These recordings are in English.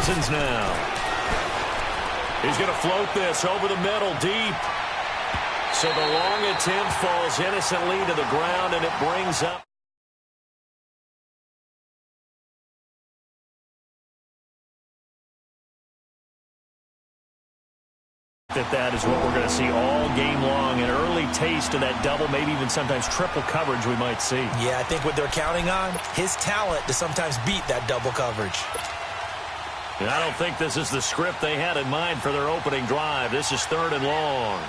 Cousins now. He's going to float this over the middle, deep. So the long attempt falls innocently to the ground, and it brings up. That is what we're going to see all game long. An early taste of that double, maybe even sometimes triple coverage we might see. Yeah, I think what they're counting on, his talent to sometimes beat that double coverage. And I don't think this is the script they had in mind for their opening drive. This is 3rd and long.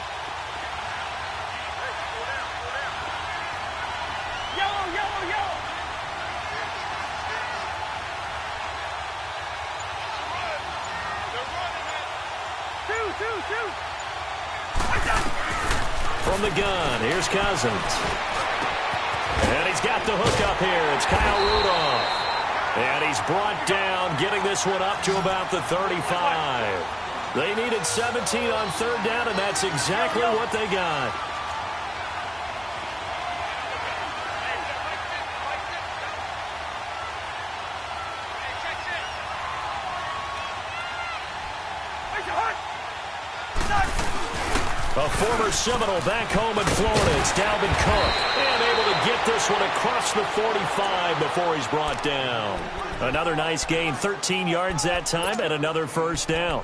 From the gun, here's Cousins. And he's got the hook up here. It's Kyle Rudolph. And he's brought down, getting this one up to about the 35. They needed 17 on 3rd down, and that's exactly what they got. A former Seminole back home in Florida. It's Dalvin Cook. And able to get this one across the 45 before he's brought down. Another nice gain, 13 yards that time, and another 1st down.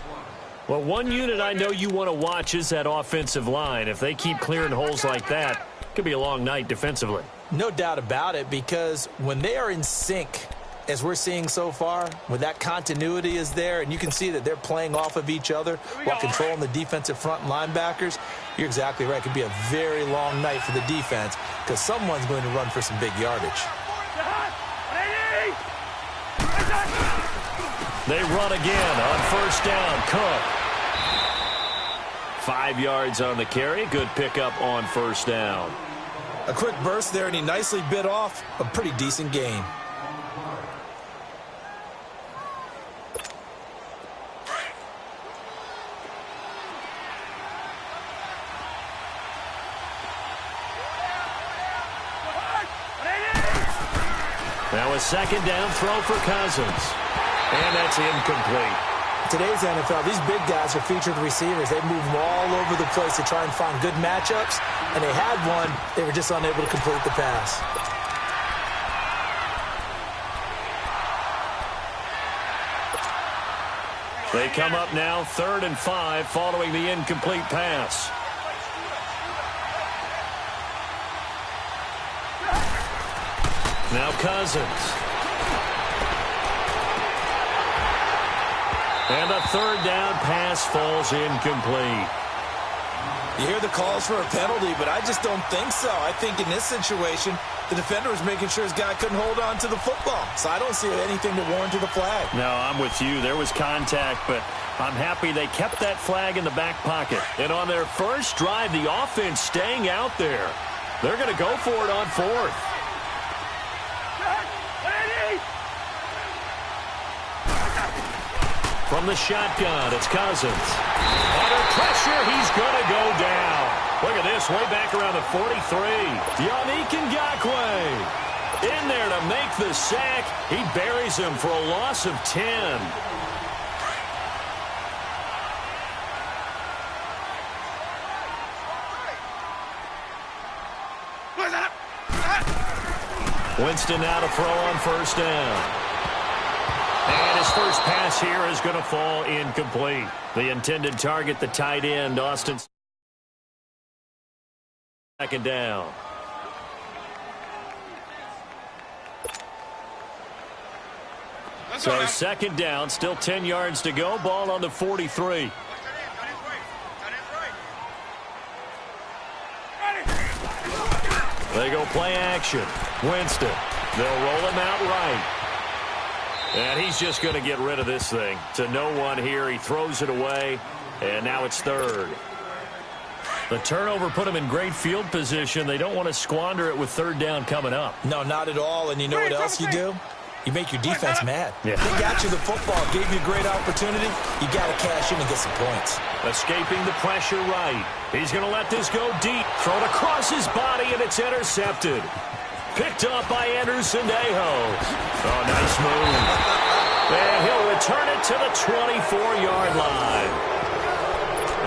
Well, one unit I know you want to watch is that offensive line. If they keep clearing holes like that, it could be a long night defensively. No doubt about it, because when they are in sync, as we're seeing so far, when that continuity is there, and you can see that they're playing off of each other while controlling the defensive front linebackers, you're exactly right. It could be a very long night for the defense because someone's going to run for some big yardage. They run again on 1st down. Cook. 5 yards on the carry. Good pickup on 1st down. A quick burst there, and he nicely bit off a pretty decent gain. Now a 2nd down throw for Cousins. And that's incomplete. Today's NFL, these big guys are featured receivers. They move them all over the place to try and find good matchups. And they had one. They were just unable to complete the pass. They come up now 3rd and 5 following the incomplete pass. Now Cousins. And a 3rd down pass falls incomplete. You hear the calls for a penalty, but I just don't think so. I think in this situation, the defender was making sure his guy couldn't hold on to the football. So I don't see anything to warrant the flag. No, I'm with you. There was contact, but I'm happy they kept that flag in the back pocket. And on their first drive, the offense staying out there. They're going to go for it on 4th. From the shotgun, it's Cousins. Under pressure, he's going to go down. Look at this, way back around the 43. Yannick Ngakoue in there to make the sack. He buries him for a loss of 10. Winston now to throw on 1st down. And his first pass here is going to fall incomplete. The intended target, the tight end, Austin. 2nd down. So 2nd down, still 10 yards to go. Ball on the 43. They go play action. Winston. They'll roll him out right. And he's just going to get rid of this thing. To no one here. He throws it away. And now it's 3rd. The turnover put him in great field position. They don't want to squander it with 3rd down coming up. No, not at all. And you know what else you do? You make your defense mad. Yeah. They got you the football, gave you a great opportunity. You got to cash in and get some points. Escaping the pressure right. He's going to let this go deep. Throw it across his body, and it's intercepted. Picked up by Anderson Dejos. Oh, nice move. And he'll return it to the 24-yard line.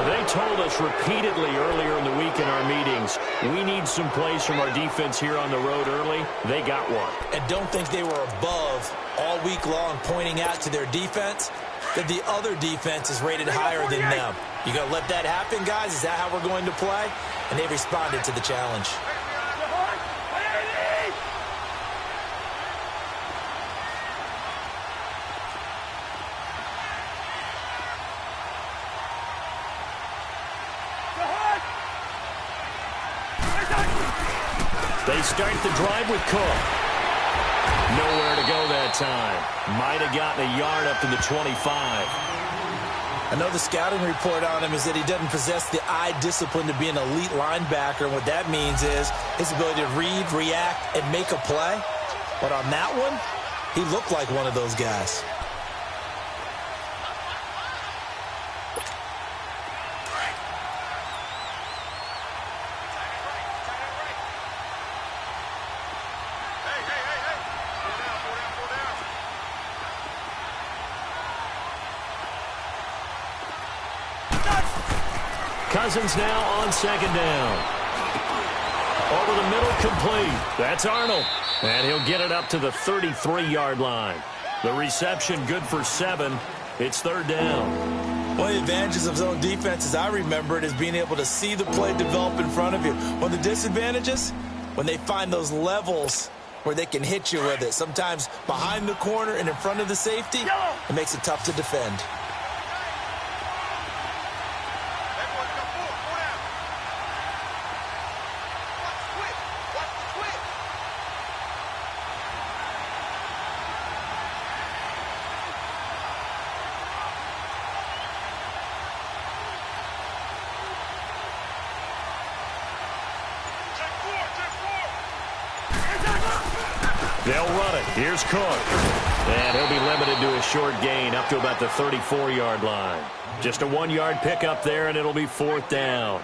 They told us repeatedly earlier in the week in our meetings, we need some plays from our defense here on the road early. They got one. And don't think they were above all week long pointing out to their defense that the other defense is rated higher than them. You going to let that happen, guys? Is that how we're going to play? And they responded to the challenge. They start the drive with Cook. Nowhere to go that time. Might have gotten a yard up to the 25. I know the scouting report on him is that he doesn't possess the eye discipline to be an elite linebacker. And what that means is his ability to read, react, and make a play. But on that one, he looked like one of those guys. Cousins now on second down. Over the middle, complete. That's Arnold. And he'll get it up to the 33-yard line. The reception good for 7. It's third down. One of the advantages of zone defense, as I remember it, is being able to see the play develop in front of you. One of the disadvantages, when they find those levels where they can hit you with it, sometimes behind the corner and in front of the safety, it makes it tough to defend. They'll run it. Here's Cook. And he'll be limited to a short gain up to about the 34-yard line. Just a 1-yard pickup there, and it'll be fourth down.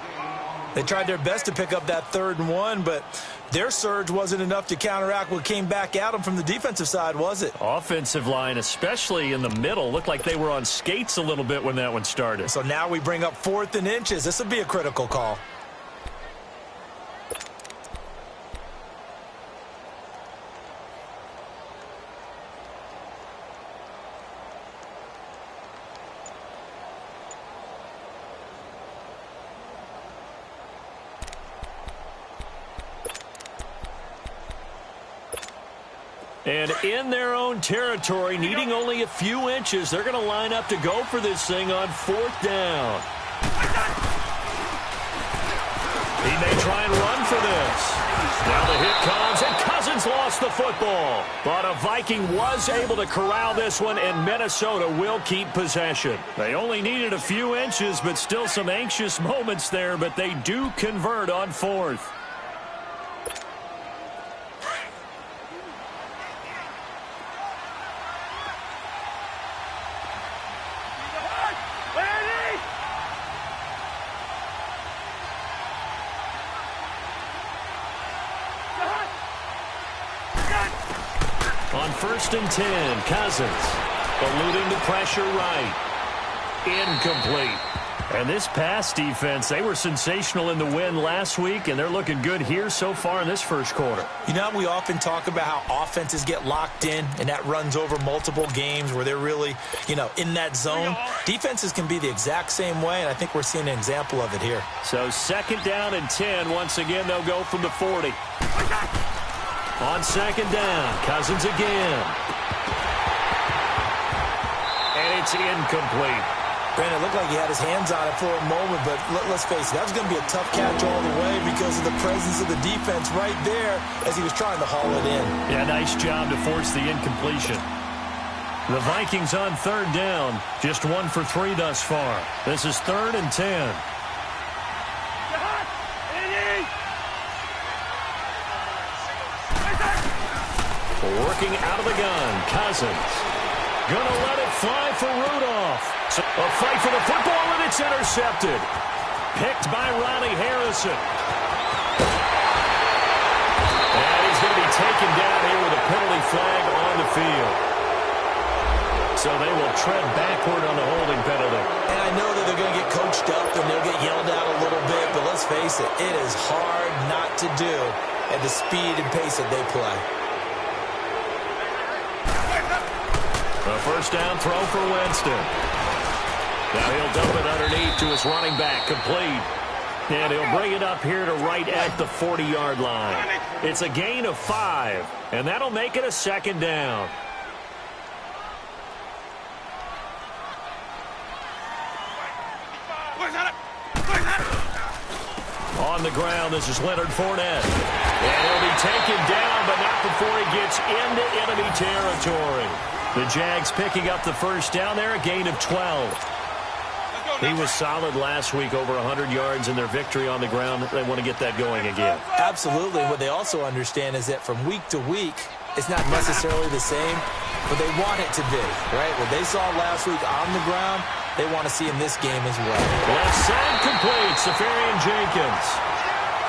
They tried their best to pick up that 3rd and 1, but their surge wasn't enough to counteract what came back at them from the defensive side, was it? Offensive line, especially in the middle, looked like they were on skates a little bit when that one started. So now we bring up 4th and inches. This will be a critical call. And in their own territory, needing only a few inches, they're going to line up to go for this thing on 4th down. He may try and run for this. Now the hit comes, and Cousins lost the football. But a Viking was able to corral this one, and Minnesota will keep possession. They only needed a few inches, but still some anxious moments there, but they do convert on 4th. On 1st and 10, Cousins eluding the pressure right. Incomplete. And this pass defense, they were sensational in the win last week, and they're looking good here so far in this first quarter. You know, we often talk about how offenses get locked in, and that runs over multiple games where they're really, in that zone. Defenses can be the exact same way, and I think we're seeing an example of it here. So 2nd down and 10. Once again, they'll go from the 40. On 2nd down, Cousins again. And it's incomplete. Brandon, it looked like he had his hands on it for a moment, but let's face it, that was going to be a tough catch all the way because of the presence of the defense right there as he was trying to haul it in. Yeah, nice job to force the incompletion. The Vikings on 3rd down, just 1 for 3 thus far. This is 3rd and 10. Working out of the gun, Cousins. Gonna let it fly for Rudolph. A fight for the football, and it's intercepted. Picked by Ronnie Harrison. And he's going to be taken down here with a penalty flag on the field. So they will tread backward on the holding penalty. And I know that they're going to get coached up and they'll get yelled at a little bit, but let's face it, it is hard not to do at the speed and pace that they play. A first down throw for Winston. Now he'll dump it underneath to his running back, complete. And he'll bring it up here to right at the 40-yard line. It's a gain of 5, and that'll make it a second down. On the ground, this is Leonard Fournette. And he'll be taken down, but not before he gets into enemy territory. The Jags picking up the first down there, a gain of 12. He was solid last week, over 100 yards in their victory on the ground. They want to get that going again. Absolutely. What they also understand is that from week to week, it's not necessarily the same, but they want it to be, right? What they saw last week on the ground, they want to see in this game as well. Left side complete, Safarian Jenkins.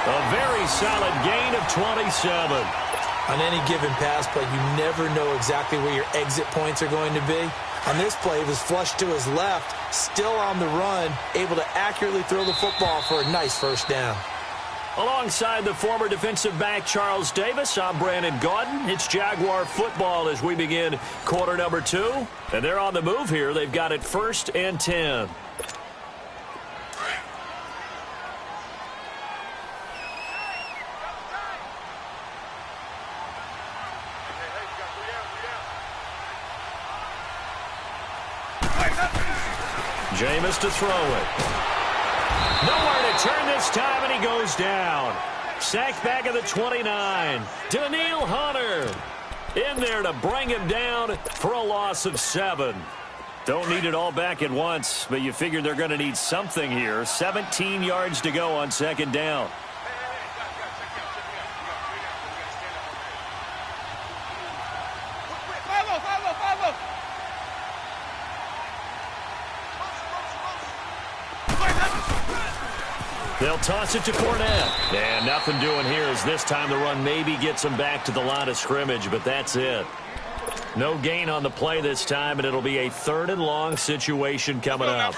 A very solid gain of 27. On any given pass play, you never know exactly where your exit points are going to be. On this play, he was flushed to his left, still on the run, able to accurately throw the football for a nice first down. Alongside the former defensive back Charles Davis, I'm Brandon Gaudin. It's Jaguar football as we begin quarter number 2. And they're on the move here. They've got it 1st and 10. Jameis to throw it. Nowhere to turn this time, and he goes down. Sacked back at the 29. Danielle Hunter in there to bring him down for a loss of 7. Don't need it all back at once, but you figure they're going to need something here. 17 yards to go on 2nd down. They'll toss it to Fournette. And nothing doing here as this time the run maybe gets them back to the line of scrimmage, but that's it. No gain on the play this time, and it'll be a 3rd and long situation coming up.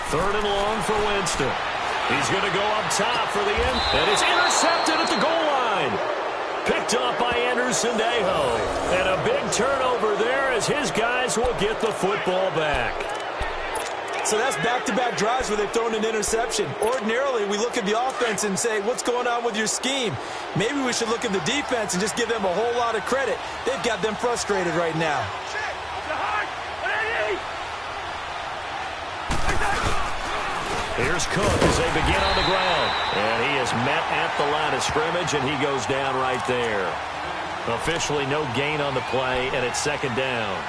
3rd and long for Winston. He's going to go up top for the end, and it's intercepted at the goal line. Picked up by Anderson-Dejo. And a big turnover there as his guys will get the football back. So that's back-to-back drives where they've thrown an interception. Ordinarily, we look at the offense and say, what's going on with your scheme? Maybe we should look at the defense and just give them a whole lot of credit. They've got them frustrated right now. Here's Cook as they begin on the ground. And he is met at the line of scrimmage, and he goes down right there. Officially no gain on the play, and it's 2nd down.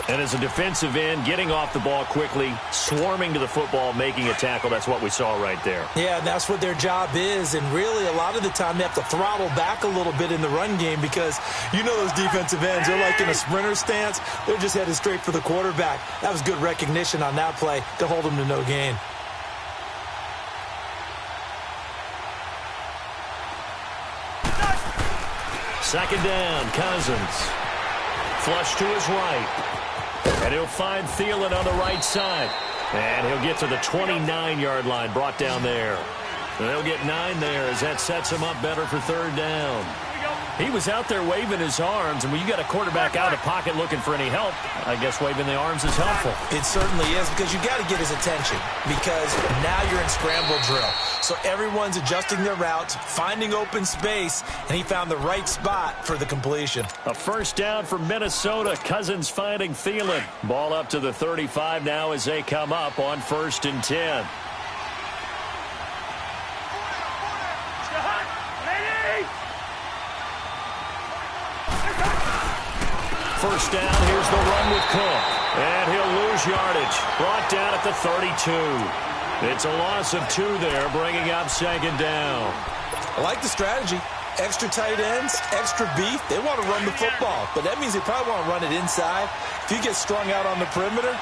And as a defensive end, getting off the ball quickly, swarming to the football, making a tackle, that's what we saw right there. Yeah, that's what their job is, and really a lot of the time they have to throttle back a little bit in the run game because you know those defensive ends, they're like in a sprinter stance. They're just headed straight for the quarterback. That was good recognition on that play to hold them to no gain. Second down, Cousins. Flush to his right. And he'll find Thielen on the right side. And he'll get to the 29-yard line, brought down there. And they'll get 9 there as that sets him up better for 3rd down. He was out there waving his arms, and when you got a quarterback out of the pocket looking for any help, I guess waving the arms is helpful. It certainly is, because you got to get his attention, because now you're in scramble drill. So everyone's adjusting their routes, finding open space, and he found the right spot for the completion. A first down for Minnesota. Cousins finding Thielen. Ball up to the 35 now as they come up on 1st and 10. First down, here's the run with Cook. And he'll lose yardage. Brought down at the 32. It's a loss of 2 there, bringing up 2nd down. I like the strategy. Extra tight ends, extra beef. They want to run the football, but that means they probably want to run it inside. If you get strung out on the perimeter,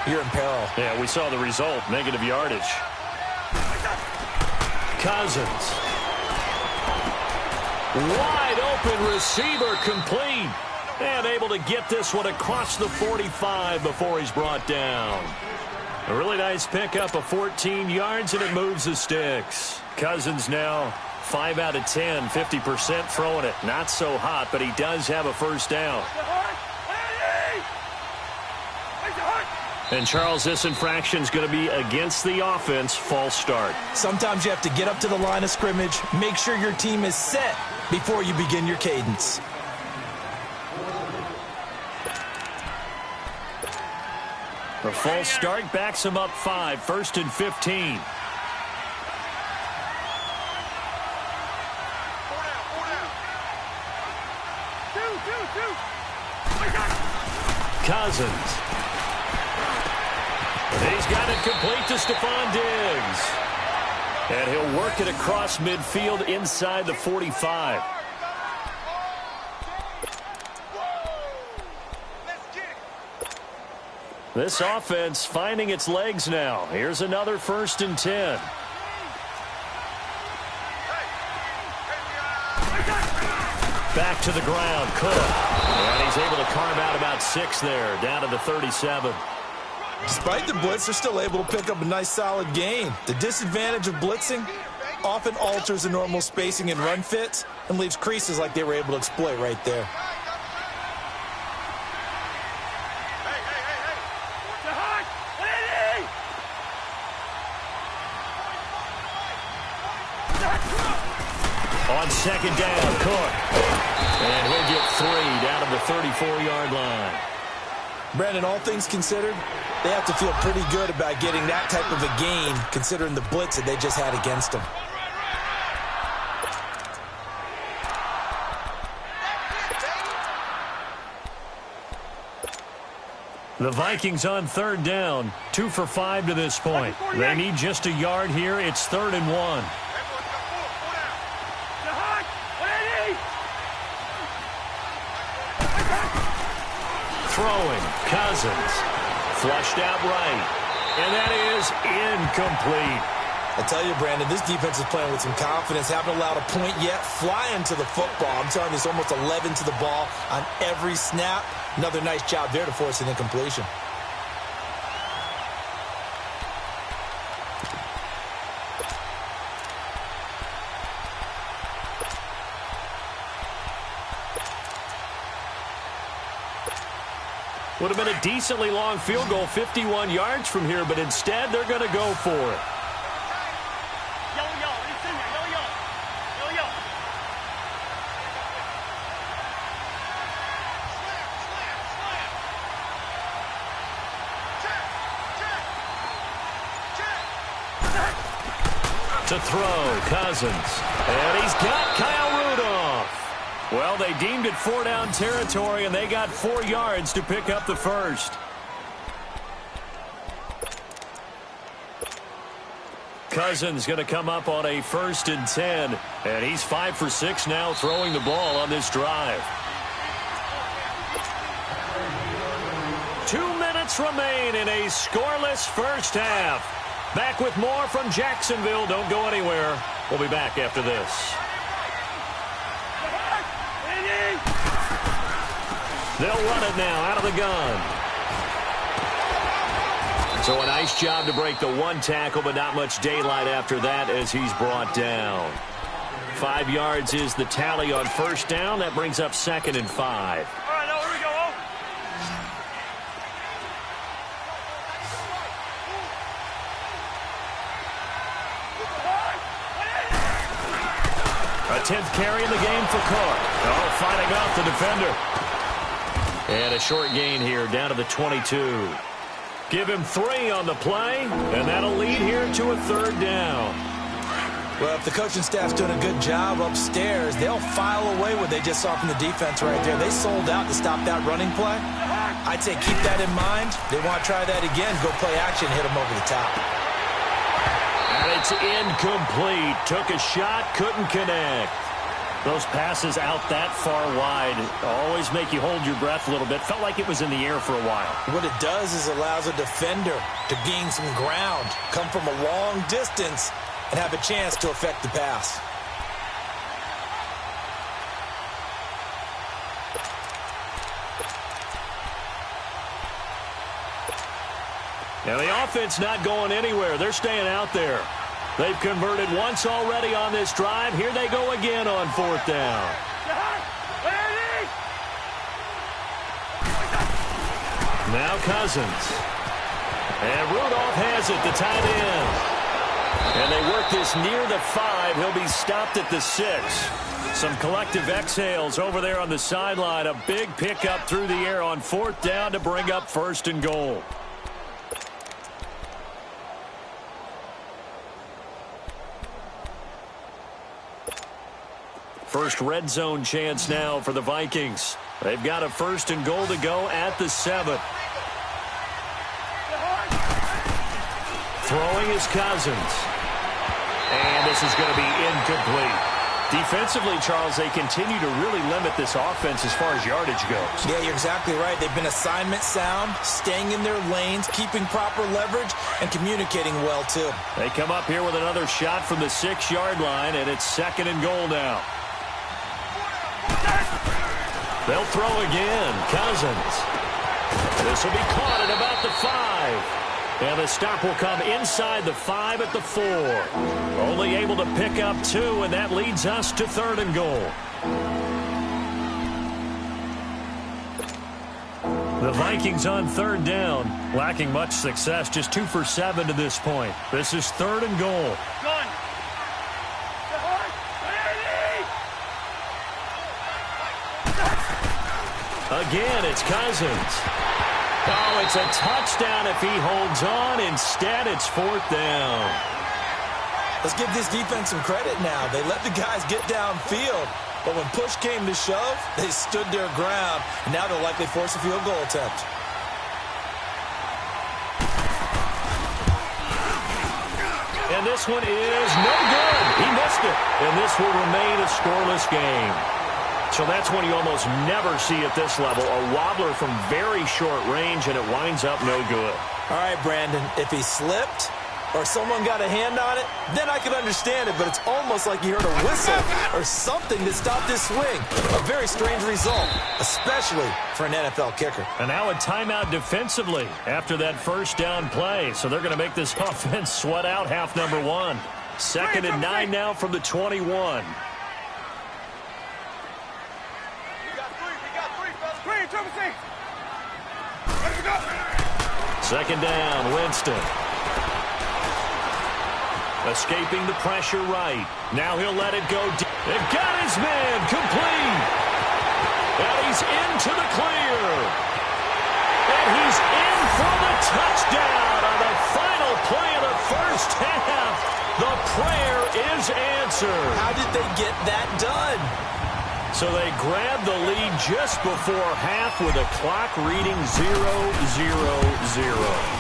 you're in peril. Yeah, we saw the result, negative yardage. Cousins. Wide open receiver complete. And able to get this one across the 45 before he's brought down. A really nice pickup of 14 yards, and it moves the sticks. Cousins now 5 out of 10, 50% throwing it. Not so hot, but he does have a first down. And, Charles, this infraction is going to be against the offense. False start. Sometimes you have to get up to the line of scrimmage, make sure your team is set before you begin your cadence. The false start backs him up 5, 1st and 15. Cousins. He's got it complete to Stephon Diggs. And he'll work it across midfield inside the 45. This offense finding its legs now. Here's another 1st and 10. Back to the ground, Cook. And he's able to carve out about 6 there, down to the 37. Despite the blitz, they're still able to pick up a nice solid gain. The disadvantage of blitzing often alters the normal spacing and run fits and leaves creases like they were able to exploit right there. On 2nd down, Cook. And he'll get 3 down to the 34-yard line. Brandon, all things considered, they have to feel pretty good about getting that type of a gain considering the blitz that they just had against them. The Vikings on 3rd down, 2 for 5 to this point. They need just a yard here. It's 3rd and 1. Throwing, Cousins, flushed out right, and that is incomplete. I tell you, Brandon, this defense is playing with some confidence. Haven't allowed a point yet. Flying to the football. I'm telling you, it's almost 11 to the ball on every snap. Another nice job there to force an incompletion. Would have been a decently long field goal, 51 yards from here, but instead they're going to go for it. To throw, Cousins. And he's got Kyle Rudolph. Well, they deemed it 4-down territory, and they got 4 yards to pick up the first. Cousins going to come up on a 1st and 10, and he's 5 for 6 now throwing the ball on this drive. 2 minutes remain in a scoreless first half. Back with more from Jacksonville. Don't go anywhere. We'll be back after this. They'll run it now out of the gun. So a nice job to break the 1 tackle, but not much daylight after that as he's brought down. 5 yards is the tally on 1st down. That brings up 2nd and 5. All right, now here we go. A 10th carry in the game for Cook. Oh, fighting off the defender. And a short gain here, down to the 22. Give him 3 on the play, and that'll lead here to a 3rd down. Well, if the coaching staff's doing a good job upstairs, they'll file away what they just saw from the defense right there. They sold out to stop that running play. I'd say keep that in mind. They want to try that again, go play action, hit them over the top. And it's incomplete. Took a shot, couldn't connect. Those passes out that far wide always make you hold your breath a little bit. Felt like it was in the air for a while. What it does is allows a defender to gain some ground, come from a long distance, and have a chance to affect the pass. And the offense not going anywhere. They're staying out there. They've converted once already on this drive. Here they go again on fourth down. Now Cousins. And Rudolph has it, the tight end. And they work this near the 5. He'll be stopped at the 6. Some collective exhales over there on the sideline. A big pickup through the air on fourth down to bring up first and goal. First red zone chance now for the Vikings. They've got a first and goal to go at the 7. Throwing is Cousins. And this is going to be incomplete. Defensively, Charles, they continue to really limit this offense as far as yardage goes. Yeah, you're exactly right. They've been assignment sound, staying in their lanes, keeping proper leverage, and communicating well, too. They come up here with another shot from the 6-yard line, and it's second and goal now. They'll throw again. Cousins. This will be caught at about the 5. And the stop will come inside the 5 at the 4. Only able to pick up 2, and that leads us to third and goal. The Vikings on third down, lacking much success, just 2 for 7 to this point. This is third and goal. Again, it's Cousins. Oh, it's a touchdown if he holds on. Instead, it's fourth down. Let's give this defense some credit now. They let the guys get downfield, but when push came to shove, they stood their ground. And now they'll likely force a field goal attempt. And this one is no good. He missed it. And this will remain a scoreless game. So that's one you almost never see at this level. A wobbler from very short range, and it winds up no good. All right, Brandon, if he slipped or someone got a hand on it, then I could understand it, but it's almost like you heard a whistle or something to stop this swing. A very strange result, especially for an NFL kicker. And now a timeout defensively after that first down play. So they're going to make this offense sweat out half number 1. Second and 9 now from the 21. Second down, Winston. Escaping the pressure right. Now he'll let it go deep. They've got his man complete. And he's into the clear. And he's in for the touchdown on the final play of the first half. The prayer is answered. How did they get that done? So they grabbed the lead just before half with a clock reading 0-0-0.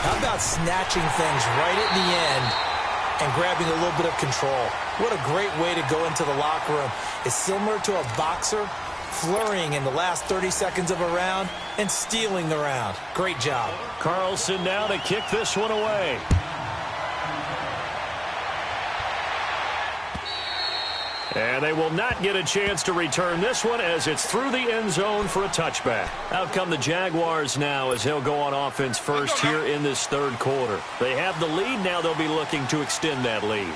How about snatching things right at the end and grabbing a little bit of control? What a great way to go into the locker room. It's similar to a boxer flurrying in the last 30 seconds of a round and stealing the round. Great job. Carlson now to kick this one away. And they will not get a chance to return this one as it's through the end zone for a touchback. Out come the Jaguars now as he'll go on offense first here in this third quarter. They have the lead. Now they'll be looking to extend that lead.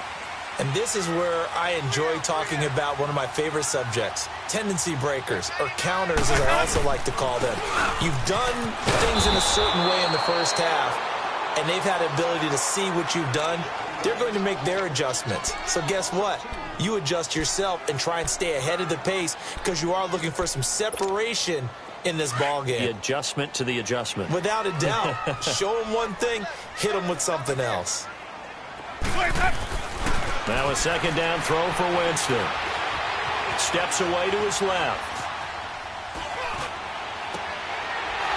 And this is where I enjoy talking about one of my favorite subjects, tendency breakers, or counters as I also like to call them. You've done things in a certain way in the first half, and they've had the ability to see what you've done. They're going to make their adjustments. So guess what? You adjust yourself and try and stay ahead of the pace because you are looking for some separation in this ball game. The adjustment to the adjustment. Without a doubt. Show them one thing, hit them with something else. Now a second down throw for Winston. Steps away to his left.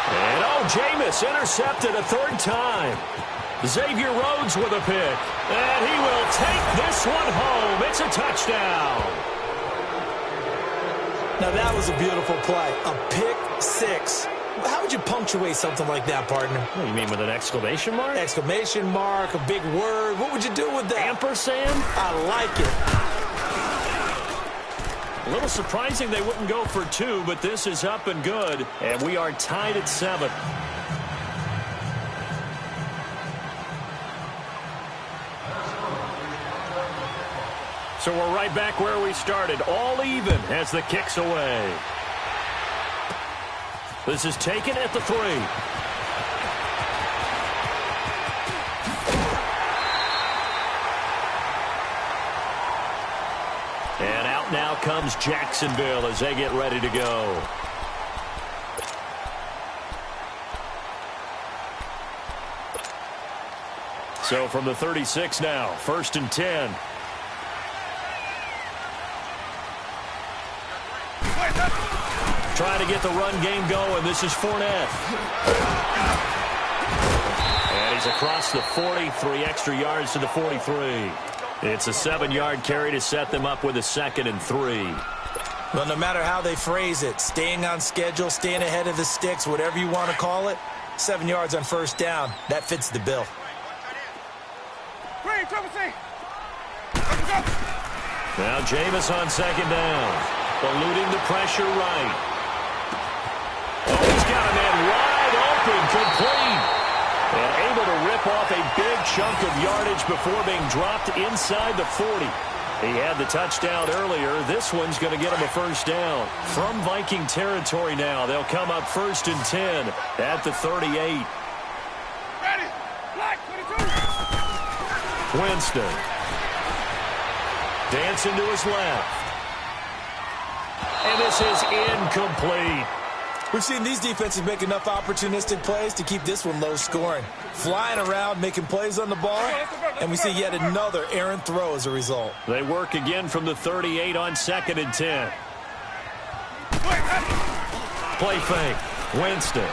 And Jameis intercepted a third time. Xavier Rhodes with a pick. And he will take this one home. It's a touchdown. Now that was a beautiful play. A pick six How would you punctuate something like that, partner? What do you mean, with an exclamation mark? Exclamation mark, a big word. What would you do with that? Ampersand? I like it. A little surprising they wouldn't go for 2, but this is up and good, and we are tied at 7. So we're right back where we started, all even as the kick's away. This is taken at the 3. And out now comes Jacksonville as they get ready to go. So from the 36 now, 1st and 10. Trying to get the run game going. This is Fournette. And he's across the 40, 3 extra yards to the 43. It's a 7-yard carry to set them up with a 2nd and 3. Well, no matter how they phrase it, staying on schedule, staying ahead of the sticks, whatever you want to call it, 7 yards on 1st down, that fits the bill. Now Jameis on 2nd down. Eluding the pressure right. Oh, he's got a man wide open, complete. And able to rip off a big chunk of yardage before being dropped inside the 40. He had the touchdown earlier. This one's going to get him a 1st down. From Viking territory now, they'll come up 1st and 10 at the 38. Ready. Black 22. Winston. Dancing to his left. And this is incomplete. We've seen these defenses make enough opportunistic plays to keep this one low scoring. Flying around, making plays on the ball, and we see yet another errant throw as a result. They work again from the 38 on 2nd and 10. Play fake. Winston.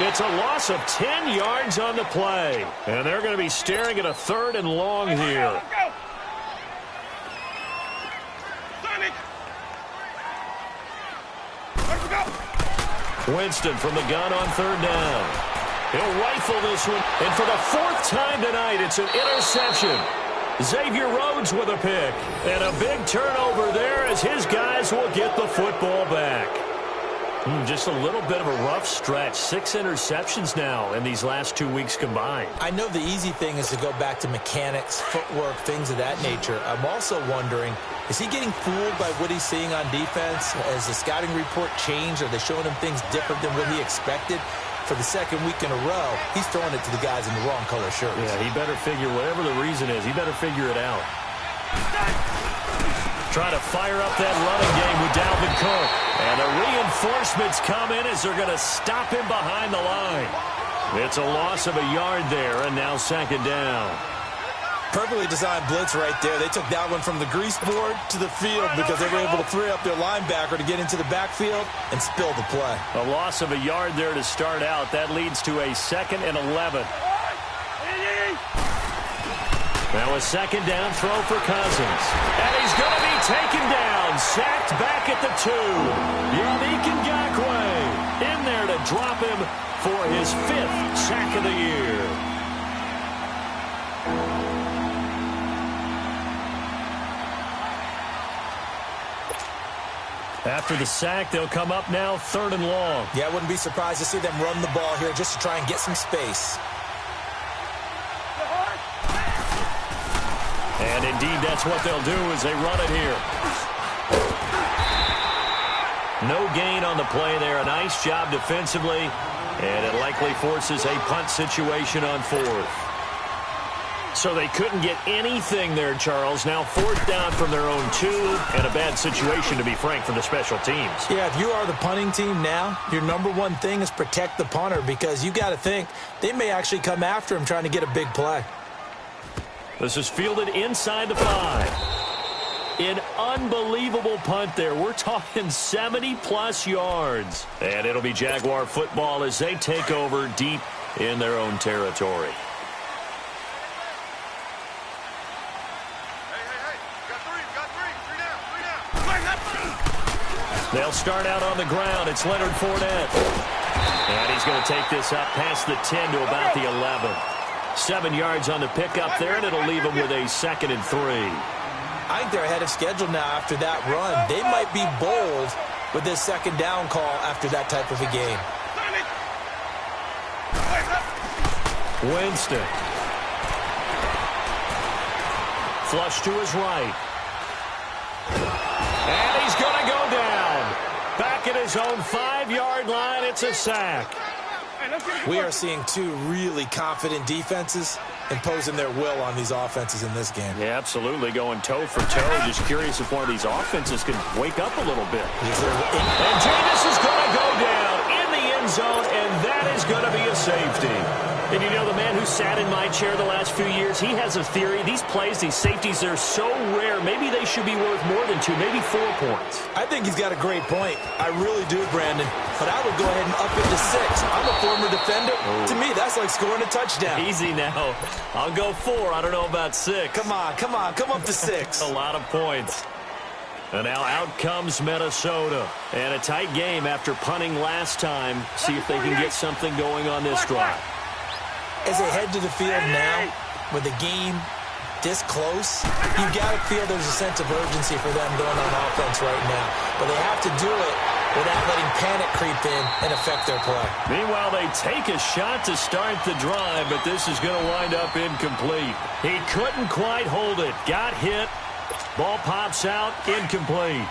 It's a loss of 10 yards on the play. And they're going to be staring at a 3rd and long here. Winston from the gun on 3rd down. He'll rifle this one. And for the 4th time tonight, it's an interception. Xavier Rhodes with a pick. And a big turnover there as his guys will get the football back. Just a little bit of a rough stretch. 6 interceptions now in these last 2 weeks combined. I know the easy thing is to go back to mechanics, footwork, things of that nature. I'm also wondering, is he getting fooled by what he's seeing on defense? Has the scouting report changed? Are they showing him things different than what he expected? For the 2nd week in a row, he's throwing it to the guys in the wrong color shirts. Yeah, he better figure, whatever the reason is, he better figure it out. Try to fire up that running game with Dalvin Cook. And the reinforcements come in as they're going to stop him behind the line. It's a loss of a yard there, and now 2nd down. Perfectly designed blitz right there. They took that one from the grease board to the field because they were able to free up their linebacker to get into the backfield and spill the play. A loss of a yard there to start out. That leads to a 2nd and 11. Now a 2nd down throw for Cousins. And he's going to be taken down. Sacked back at the 2. Yannick Ngakoue in there to drop him for his 5th sack of the year. After the sack, they'll come up now 3rd and long. Yeah, I wouldn't be surprised to see them run the ball here just to try and get some space. And indeed, that's what they'll do as they run it here. No gain on the play there. A nice job defensively. And it likely forces a punt situation on 4th. So they couldn't get anything there, Charles. Now 4th down from their own 2, and a bad situation, to be frank, for the special teams. Yeah, if you are the punting team now, your number one thing is protect the punter because you got to think they may actually come after him trying to get a big play. This is fielded inside the 5. An unbelievable punt there. We're talking 70-plus yards. And it'll be Jaguar football as they take over deep in their own territory. They'll start out on the ground. It's Leonard Fournette. And he's going to take this up past the 10 to about the 11. 7 yards on the pickup there, and it'll leave him with a 2nd and 3. I think they're ahead of schedule now after that run. They might be bold with this 2nd down call after that type of a game. Winston. Flush to his right. And he's going to go down. Back at his own 5-yard line, it's a sack. We are seeing two really confident defenses imposing their will on these offenses in this game. Yeah, absolutely, going toe for toe. Just curious if one of these offenses can wake up a little bit. And Jameis is going to go down in the end zone, and that is going to be a safety. And you know, the man who sat in my chair the last few years, he has a theory. These plays, these safeties, they're so rare. Maybe they should be worth more than 2, maybe 4 points. I think he's got a great point. I really do, Brandon. But I would go ahead and up it to 6. I'm a former defender. Ooh. To me, that's like scoring a touchdown. Easy now. I'll go 4. I don't know about 6. Come on. Come up to 6. A lot of points. And now out comes Minnesota. And a tight game after punting last time. See if they can get something going on this drive. As they head to the field now, with the game this close, you've got to feel there's a sense of urgency for them going on offense right now. But they have to do it without letting panic creep in and affect their play. Meanwhile, they take a shot to start the drive, but this is going to wind up incomplete. He couldn't quite hold it. Got hit. Ball pops out. Incomplete.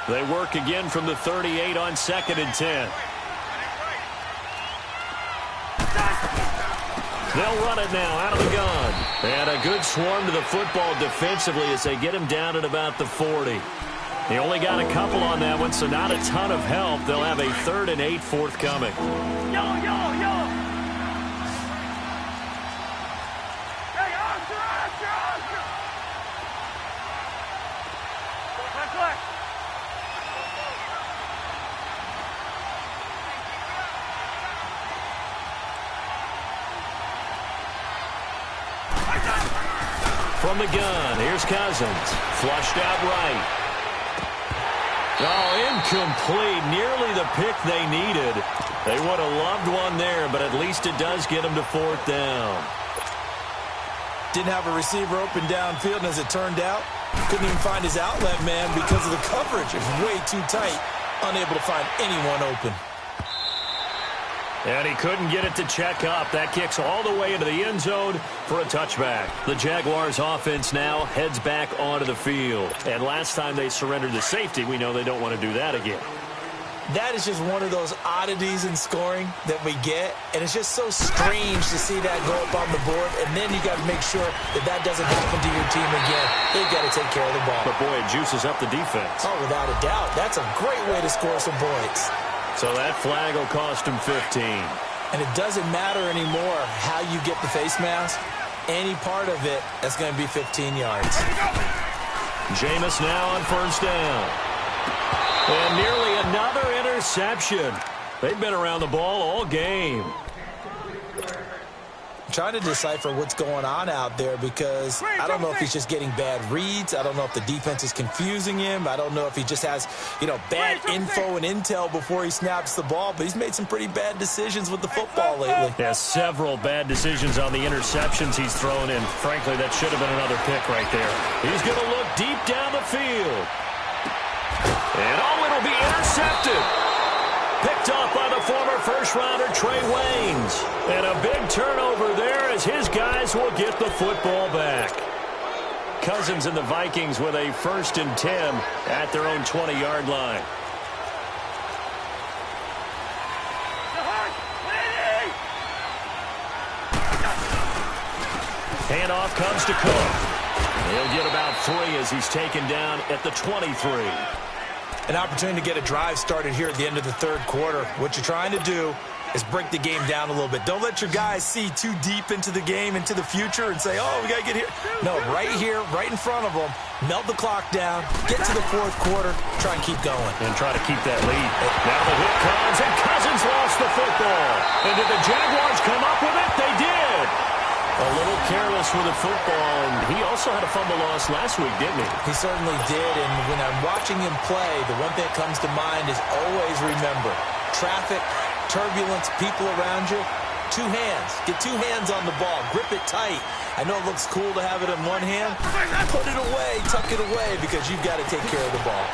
They work again from the 38 on 2nd and 10. They'll run it now out of the gun. And a good swarm to the football defensively as they get him down at about the 40. They only got a couple on that one, so not a ton of help. They'll have a 3rd and 8 forthcoming. From the gun, here's Cousins. Flushed out right. Oh, incomplete. Nearly the pick they needed. They would have loved one there, but at least it does get them to 4th down. Didn't have a receiver open downfield, and as it turned out, couldn't even find his outlet man because of the coverage. It was way too tight. Unable to find anyone open. And he couldn't get it to check up. That kicks all the way into the end zone for a touchback. The Jaguars offense now heads back onto the field. And last time they surrendered the safety, we know they don't want to do that again. That is just one of those oddities in scoring that we get. And it's just so strange to see that go up on the board. And then you got to make sure that that doesn't happen to your team again. They've got to take care of the ball. But boy, it juices up the defense. Oh, without a doubt. That's a great way to score some points. So that flag will cost him 15. And it doesn't matter anymore how you get the face mask. Any part of it, that's going to be 15 yards. Jameis now on 1st down. And nearly another interception. They've been around the ball all game. Trying to decipher what's going on out there because I don't know if he's just getting bad reads. I don't know if the defense is confusing him. I don't know if he just has, bad info and intel before he snaps the ball. But he's made some pretty bad decisions with the football lately. Yeah, several bad decisions on the interceptions he's thrown in. Frankly, that should have been another pick right there. He's going to look deep down the field. And it'll be intercepted. Picked off by the former first-rounder Trey Waynes. And a big turnover there as his guys will get the football back. Cousins and the Vikings with a 1st and 10 at their own 20-yard line. Handoff comes to Cook. He'll get about 3 as he's taken down at the 23. An opportunity to get a drive started here at the end of the 3rd quarter. What you're trying to do is break the game down a little bit. Don't let your guys see too deep into the game, into the future, and say, oh, we got to get here. No, right here, right in front of them, melt the clock down, get to the 4th quarter, try and keep going. And try to keep that lead. Now the hit comes, and Cousins lost the football. And did the Jaguars come up with it? They did. A little careless with the football, and he also had a fumble loss last week, didn't he? He certainly did, and when I'm watching watching him play, the one thing that comes to mind is always remember, traffic, turbulence, people around you, two hands. Get two hands on the ball. Grip it tight. I know it looks cool to have it in one hand. Put it away, tuck it away, because you've got to take care of the ball.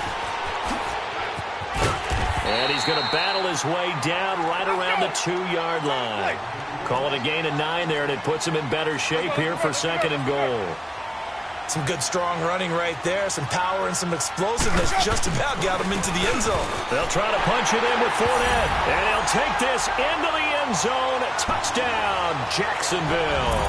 And he's going to battle his way down right around the 2-yard line. Call it a gain of 9 there, and it puts him in better shape here for 2nd and goal. Some good, strong running right there. Some power and some explosiveness. Just about got him into the end zone. They'll try to punch it in with Fournette. And he'll take this into the end zone. Touchdown, Jacksonville.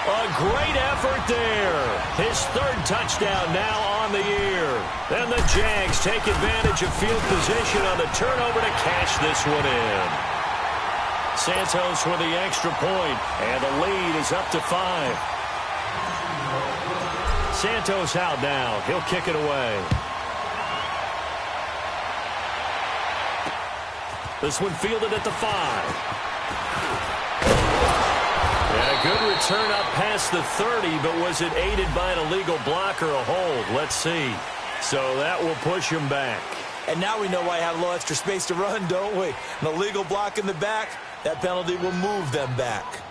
A great effort there. His 3rd touchdown now on the year. And the Jags take advantage of field position on the turnover to cash this one in. Santos with the extra point, and the lead is up to 5. Santos out now. He'll kick it away. This one fielded at the 5. And a good return up past the 30, but was it aided by an illegal block or a hold? Let's see. So that will push him back. And now we know why I had a little extra space to run, don't we? An illegal block in the back, that penalty will move them back.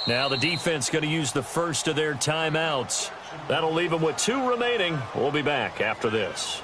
Now the defense going to use the first of their timeouts. That'll leave them with 2 remaining. We'll be back after this.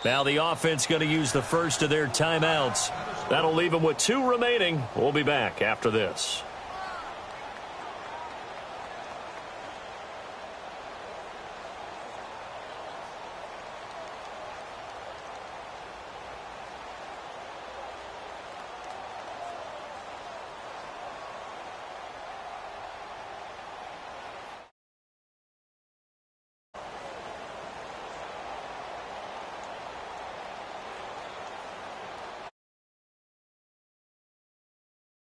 Now the offense going to use the first of their timeouts. That'll leave them with 2 remaining. We'll be back after this.